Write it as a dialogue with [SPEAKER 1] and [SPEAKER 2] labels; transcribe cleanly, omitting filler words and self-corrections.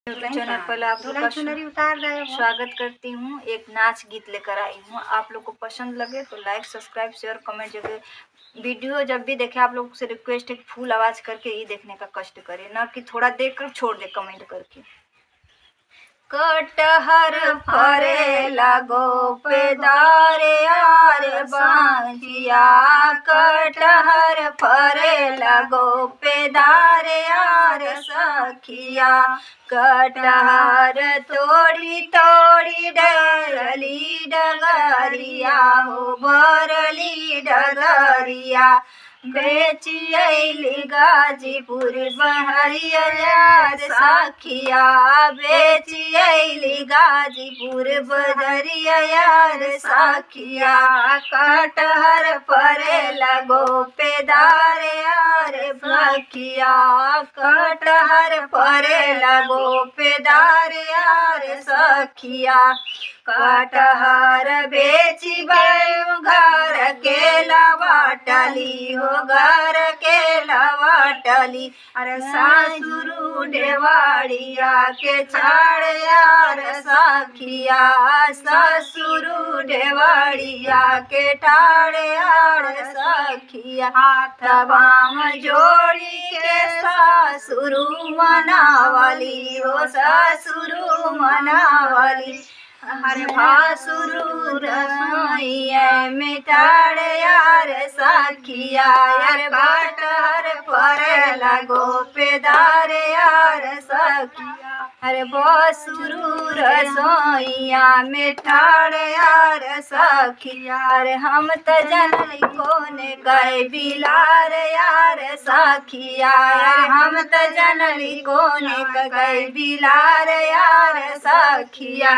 [SPEAKER 1] YouTube channel पर आप लोग का स्वागत करती हूँ। एक नाच गीत लेकर आई हूँ। आप लोग को पसंद लगे तो लाइक, सब्सक्राइब, शेयर, कमेंट जगह वीडियो जब भी देखे आप लोग से रिक्वेस्ट है कि फुल आवाज़ करके ही देखने का कष्ट करें, ना कि थोड़ा देख कर छोड़ दे कमेंट करके। कटहर फरे लगो पेदारे यार बांझिया, कटहर फरे लगो पेदारे यार सखिया, कटहर तोड़ी तोड़ी डरली डगरिया हो बरली डगरिया, बेची अइली गाजीपुर बहरिया यार सखिया, बेची अइली गाजीपुर बजरिया यार सखिया, कटहर फरे लगो पेदार यार सखिया, कटहर फरे लगो पेदार यार सखिया, कटहर बेची बयू घर के लवाटली हो घर के लवाटली, अरे सासुरु ढेवाड़िया के छाड़ यार सखिया, ससुरु ढेवाड़िया के ठाड़ यार सखिया, हाथवा में जोड़ी के सासुरु मनावली हो ससुरु मनावली, हरे भासुरु रसोइया में ठाड़ यार सखिया, यार कटहर फरे लगो पेदार यार सखिया, अरे भासुरु रसोइया में ठाड़ यार सखिया, अरे हम त जनली कोने गए बिलार यार सखिया, हम त जनली कोने गए बिलार यार सखिया।